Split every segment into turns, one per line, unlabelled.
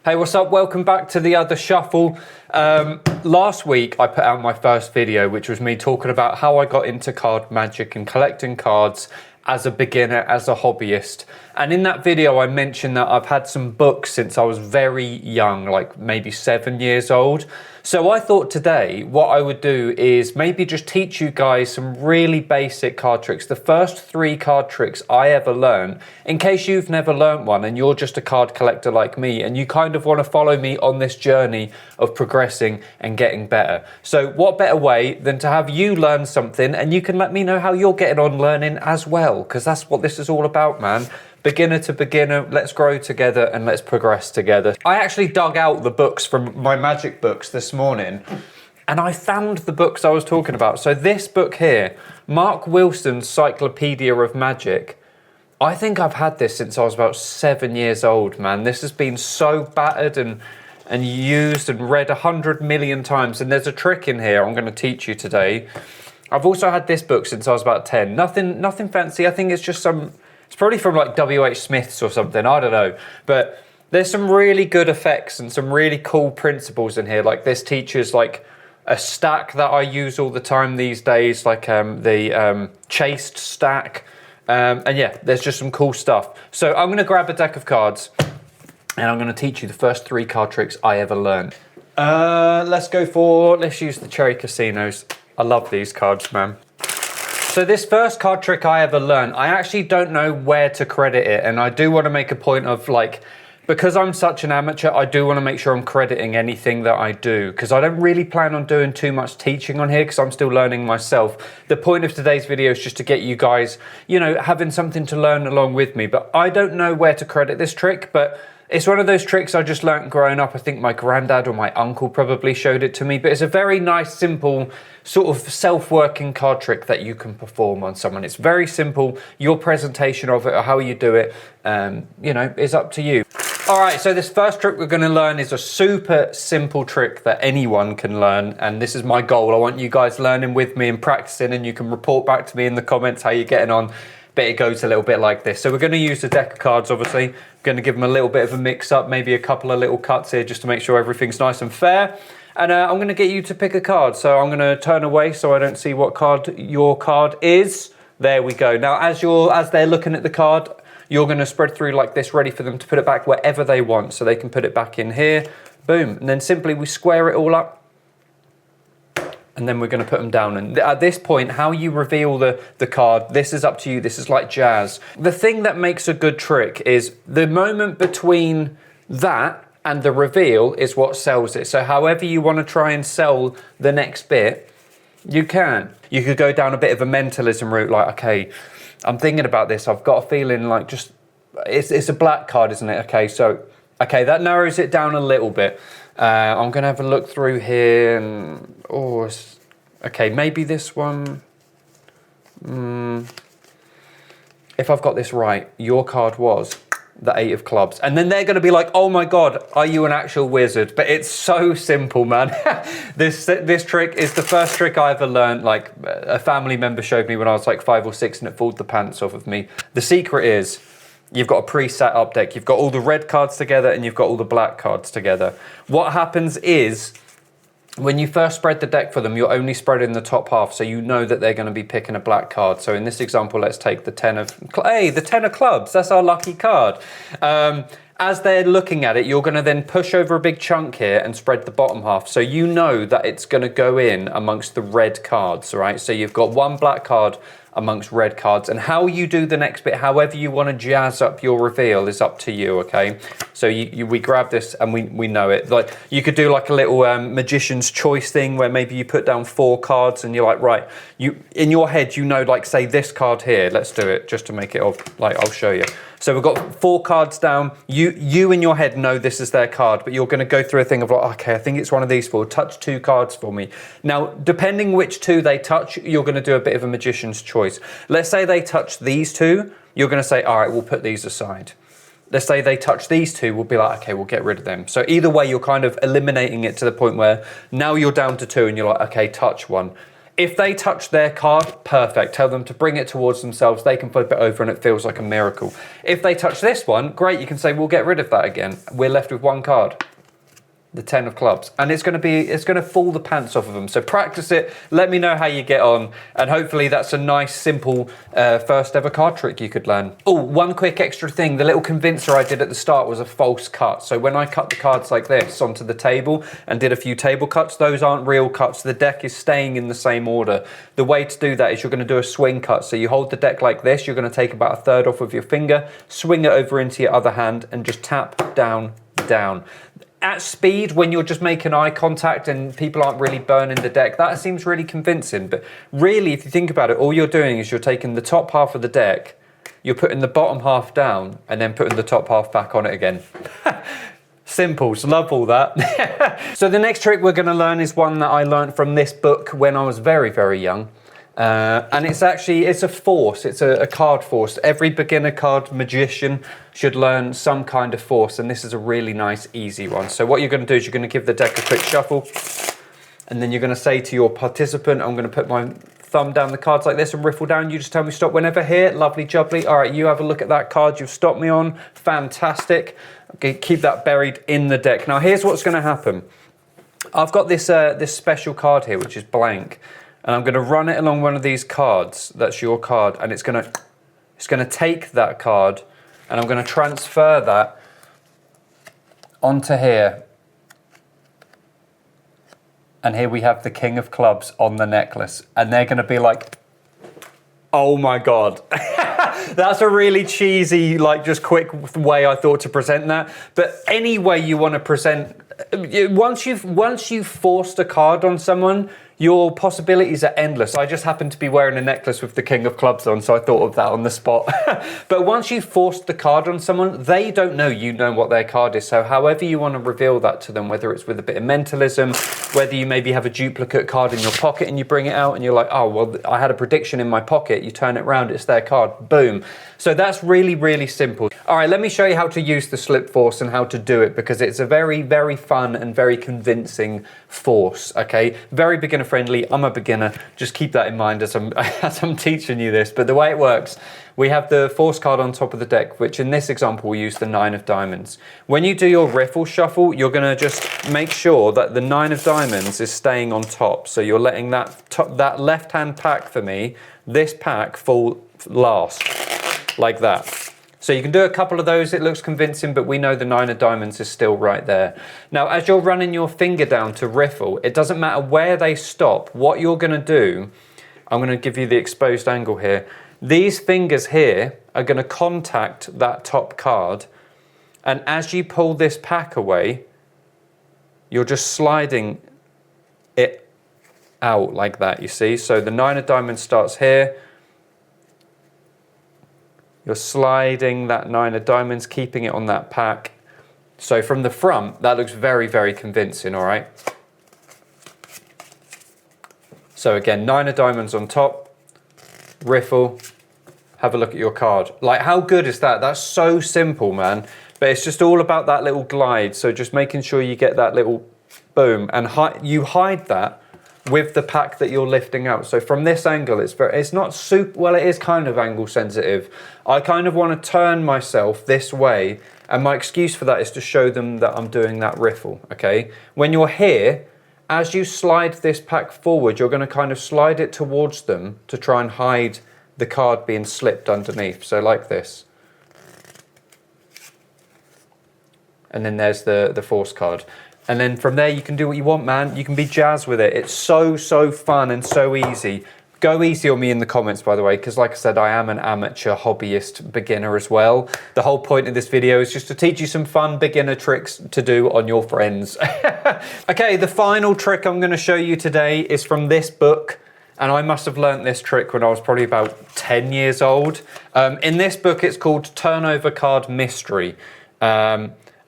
Hey, what's up? Welcome back to the other shuffle. Last week I put out my first video, which was me talking about how I got into card magic and collecting cards as a beginner, as a hobbyist. And in that video I mentioned that I've had some books since I was very young, like maybe 7 years old. So I thought today what I would do is maybe just teach you guys some really basic card tricks. The first 3 card tricks I ever learned, in case you've never learned one and you're just a card collector like me and you kind of want to follow me on this journey of progressing and getting better. So what better way than to have you learn something and you can let me know how you're getting on learning as well, because that's what this is all about, man. Beginner to beginner, let's grow together and let's progress together. I actually dug out the books from my magic books this morning and I found the books I was talking about. So this book here, Mark Wilson's Cyclopedia of Magic, I think I've had this since I was about 7 years old, man. This has been so battered and used and read 100 million times. And there's a trick in here I'm going to teach you today. I've also had this book since I was about 10. Nothing fancy. I think it's just it's probably from like W.H. Smith's or something, I don't know. But there's some really good effects and some really cool principles in here. Like this teaches like a stack that I use all the time these days, like the chased stack. And yeah, there's just some cool stuff. So I'm gonna grab a deck of cards and I'm gonna teach you the first 3 card tricks I ever learned. Let's use the Cherry Casinos. I love these cards, man. So this first card trick I ever learned, I actually don't know where to credit it. And I do want to make a point of like, because I'm such an amateur, I do want to make sure I'm crediting anything that I do, because I don't really plan on doing too much teaching on here because I'm still learning myself. The point of today's video is just to get you guys, you know, having something to learn along with me. But I don't know where to credit this trick, but it's one of those tricks I just learned growing up. I think my granddad or my uncle probably showed it to me, but it's a very nice, simple, sort of self-working card trick that you can perform on someone. It's very simple. Your presentation of it or how you do it, you know, is up to you. All right, so this first trick we're going to learn is a super simple trick that anyone can learn, and this is my goal. I want you guys learning with me and practicing, and you can report back to me in the comments how you're getting on. But it goes a little bit like this. So we're going to use a deck of cards, obviously. We're going to give them a little bit of a mix up, maybe a couple of little cuts here just to make sure everything's nice and fair. And I'm going to get you to pick a card. So I'm going to turn away so I don't see what card your card is. There we go. Now, as they're looking at the card, you're going to spread through like this, ready for them to put it back wherever they want. So they can put it back in here. Boom. And then simply we square it all up. And then we're going to put them down. And at this point, how you reveal the card, this is up to you. This is like jazz. The thing that makes a good trick is the moment between that and the reveal is what sells it. So however you want to try and sell the next bit, you can. You could go down a bit of a mentalism route, like, okay, I'm thinking about this. I've got a feeling like just, it's a black card, isn't it? Okay, so, okay, that narrows it down a little bit. I'm going to have a look through here and, okay, maybe this one. If I've got this right, your card was the 8 of clubs. And then they're going to be like, oh my God, are you an actual wizard? But it's so simple, man. This trick is the first trick I ever learned. Like a family member showed me when I was like 5 or 6 and it fooled the pants off of me. The secret is, you've got a pre-set up deck. You've got all the red cards together and you've got all the black cards together. What happens is, when you first spread the deck for them, you're only spreading the top half, so you know that they're going to be picking a black card. So in this example, let's take the 10 of... Hey, the 10 of clubs. That's our lucky card. As they're looking at it, you're going to then push over a big chunk here and spread the bottom half. So you know that it's going to go in amongst the red cards, right? So you've got one black card amongst red cards, and how you do the next bit, however you want to jazz up your reveal, is up to you. Okay, so we grab this and we know it. Like you could do like a little magician's choice thing where maybe you put down 4 cards and you're like, right, you in your head, you know, like say this card here. Let's do it just to make it like I'll show you. So we've got 4 cards down. You in your head know this is their card, but you're going to go through a thing of like, okay, I think it's one of these 4. Touch 2 cards for me. Now, depending which 2 they touch, you're going to do a bit of a magician's choice. Let's say they touch these 2. You're going to say, all right, we'll put these aside. Let's say they touch these 2. We'll be like, okay, we'll get rid of them. So either way, you're kind of eliminating it to the point where now you're down to 2 and you're like, okay, touch 1. If they touch their card, perfect. Tell them to bring it towards themselves. They can flip it over and it feels like a miracle. If they touch this one, great. You can say, we'll get rid of that again. We're left with one card. The 10 of clubs, and it's going to fall the pants off of them. So practice it. Let me know how you get on, and hopefully that's a nice, simple first ever card trick you could learn. Oh, one quick extra thing: the little convincer I did at the start was a false cut. So when I cut the cards like this onto the table and did a few table cuts, those aren't real cuts. The deck is staying in the same order. The way to do that is you're going to do a swing cut. So you hold the deck like this. You're going to take about a third off with your finger, swing it over into your other hand, and just tap down, down. At speed, when you're just making eye contact and people aren't really burning the deck, that seems really convincing. But really, if you think about it, all you're doing is you're taking the top half of the deck, you're putting the bottom half down, and then putting the top half back on it again. Simples, love all that. So the next trick we're going to learn is one that I learned from this book when I was very, very young. And it's a force, it's a card force. Every beginner card magician should learn some kind of force, and this is a really nice, easy one. So what you're going to do is you're going to give the deck a quick shuffle, and then you're going to say to your participant, I'm going to put my thumb down the cards like this and riffle down. You just tell me stop whenever here. Lovely jubbly. All right, you have a look at that card you've stopped me on. Fantastic. Okay, keep that buried in the deck. Now here's what's going to happen. I've got this special card here, which is blank. And I'm going to run it along one of these cards. That's your card, and it's going to take that card, and I'm going to transfer that onto here. And here we have the King of Clubs on the necklace, and they're going to be like, oh my God. That's a really cheesy, like just quick way I thought to present that. But any way you want to present, once you've forced a card on someone, your possibilities are endless. I just happen to be wearing a necklace with the King of Clubs on, so I thought of that on the spot. But once you've forced the card on someone, they don't know you know what their card is. So however you want to reveal that to them, whether it's with a bit of mentalism, whether you maybe have a duplicate card in your pocket and you bring it out and you're like, oh, well, I had a prediction in my pocket. You turn it around, it's their card. Boom. So that's really, really simple. All right, let me show you how to use the slip force and how to do it, because it's a very, very fun and very convincing force, okay? Very beginner friendly. I'm a beginner. Just keep that in mind as I'm teaching you this. But the way it works, we have the force card on top of the deck, which in this example, we use the 9 of diamonds. When you do your riffle shuffle, you're going to just make sure that the 9 of diamonds is staying on top. So you're letting that left-hand pack for me, this pack fall last, like that. So you can do a couple of those, it looks convincing, but we know the 9 of diamonds is still right there. Now, as you're running your finger down to riffle, it doesn't matter where they stop. What you're going to do, I'm going to give you the exposed angle here. These fingers here are going to contact that top card, and as you pull this pack away, you're just sliding it out like that, you see? So the 9 of diamonds starts here. You're sliding that 9 of diamonds, keeping it on that pack. So from the front, that looks very, very convincing, all right? So again, 9 of diamonds on top, riffle, have a look at your card. Like, how good is that? That's so simple, man. But it's just all about that little glide. So just making sure you get that little boom, and you hide that with the pack that you're lifting out. So from this angle, it's not super, well, it is kind of angle sensitive. I kind of want to turn myself this way, and my excuse for that is to show them that I'm doing that riffle, okay? When you're here, as you slide this pack forward, you're going to kind of slide it towards them to try and hide the card being slipped underneath. So like this. And then there's the force card. And then from there, you can do what you want, man. You can be jazzed with it. It's so, so fun and so easy. Go easy on me in the comments, by the way, because like I said, I am an amateur hobbyist beginner as well. The whole point of this video is just to teach you some fun beginner tricks to do on your friends. Okay, the final trick I'm going to show you today is from this book. And I must have learnt this trick when I was probably about 10 years old. In this book, it's called Turnover Card Mystery.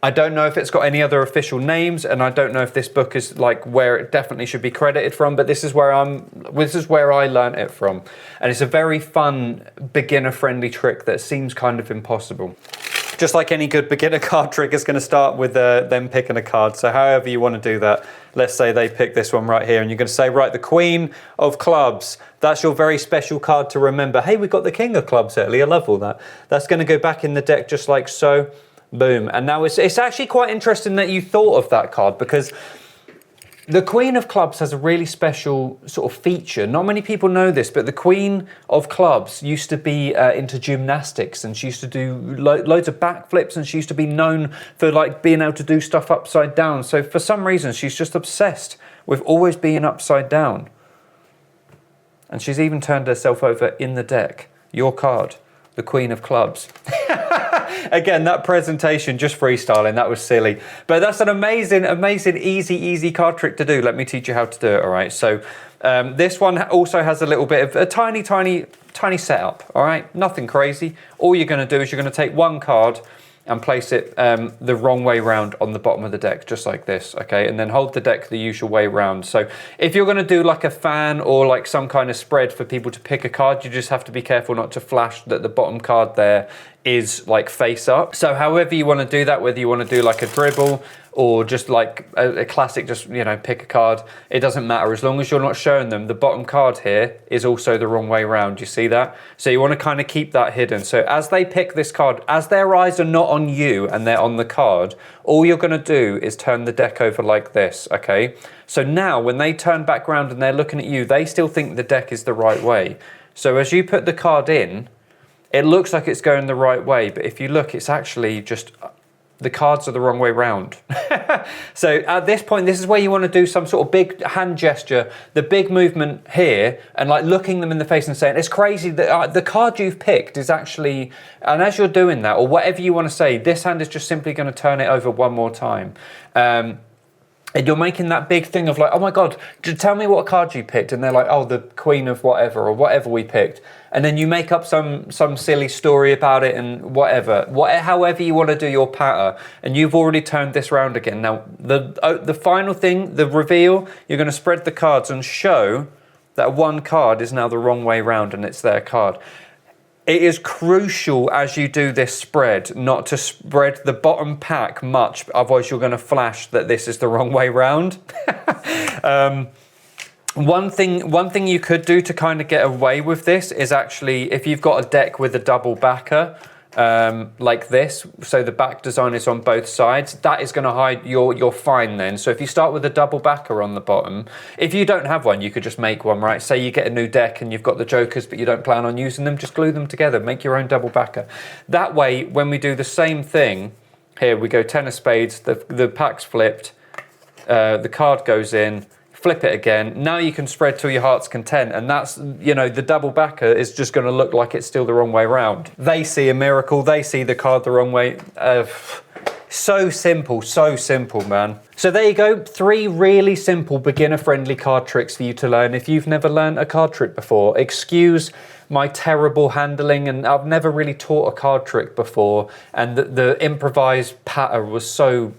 I don't know if it's got any other official names, and I don't know if this book is like where it definitely should be credited from, but this is where I learned it from. And it's a very fun, beginner-friendly trick that seems kind of impossible. Just like any good beginner card trick, it's going to start with them picking a card. So however you want to do that, let's say they pick this one right here, and you're going to say, right, the Queen of Clubs. That's your very special card to remember. Hey, we've got the King of Clubs early. I love all that. That's going to go back in the deck just like so. Boom. And now it's actually quite interesting that you thought of that card, because the Queen of Clubs has a really special sort of feature. Not many people know this, but the Queen of Clubs used to be into gymnastics, and she used to do loads of backflips, and she used to be known for like being able to do stuff upside down. So for some reason, she's just obsessed with always being upside down. And she's even turned herself over in the deck. Your card, the Queen of Clubs. Again, that presentation, just freestyling, that was silly. But that's an amazing, easy card trick to do. Let me teach you how to do it, all right? So this one also has a little bit of a tiny setup, all right? Nothing crazy. All you're going to do is you're going to take one card and place it the wrong way round on the bottom of the deck, just like this, okay? And then hold the deck the usual way round. So if you're gonna do like a fan or like some kind of spread for people to pick a card, you just have to be careful not to flash that the bottom card there is like face up. So however you wanna do that, whether you wanna do like a dribble or just like a classic, just, you know, pick a card, it doesn't matter. As long as you're not showing them, the bottom card here is also the wrong way around. You see that? So you want to kind of keep that hidden. So as they pick this card, as their eyes are not on you and they're on the card, all you're going to do is turn the deck over like this, okay? So now when they turn back around and they're looking at you, they still think the deck is the right way. So as you put the card in, it looks like it's going the right way, but if you look, it's actually just the cards are the wrong way round. So at this point, this is where you want to do some sort of big hand gesture, the big movement here, and like looking them in the face and saying, it's crazy that the card you've picked is actually, and as you're doing that, or whatever you want to say, this hand is just simply going to turn it over one more time. And you're making that big thing of like, oh my God, tell me what card you picked. And they're like, oh, the Queen of whatever, or whatever we picked. And then you make up some silly story about it and however you want to do your patter. And you've already turned this round again. Now, the final thing, the reveal, you're going to spread the cards and show that one card is now the wrong way round and it's their card. It is crucial as you do this spread not to spread the bottom pack much, otherwise you're going to flash that this is the wrong way round. One thing you could do to kind of get away with this is actually, if you've got a deck with a double backer, like this, so the back design is on both sides, that is going to hide you're fine then. So if you start with a double backer on the bottom, if you don't have one, you could just make one, right? Say you get a new deck and you've got the jokers but you don't plan on using them, just glue them together, make your own double backer. That way, when we do the same thing, here we go, 10 of spades, the pack's flipped, the card goes in, flip it again. Now you can spread to your heart's content, and that's, you know, the double backer is just going to look like it's still the wrong way round. They see a miracle. They see the card the wrong way. So simple, man. So there you go. 3 really simple beginner-friendly card tricks for you to learn if you've never learned a card trick before. Excuse my terrible handling, and I've never really taught a card trick before, and the improvised patter was so...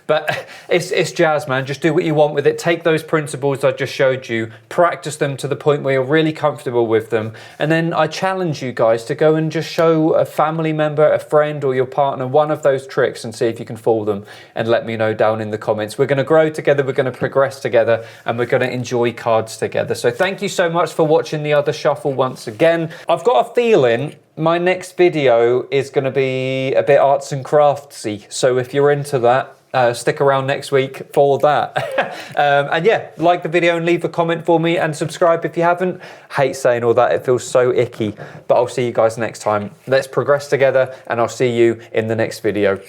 But it's jazz, man. Just do what you want with it. Take those principles I just showed you, practice them to the point where you're really comfortable with them. And then I challenge you guys to go and just show a family member, a friend, or your partner one of those tricks and see if you can fool them, and let me know down in the comments. We're going to grow together, we're going to progress together, and we're going to enjoy cards together. So thank you so much for watching the other shuffle once again. I've got a feeling my next video is going to be a bit arts and craftsy. So if you're into that, stick around next week for that. And yeah, like the video and leave a comment for me, and subscribe if you haven't. Hate saying all that, it feels so icky, but I'll see you guys next time. Let's progress together, and I'll see you in the next video.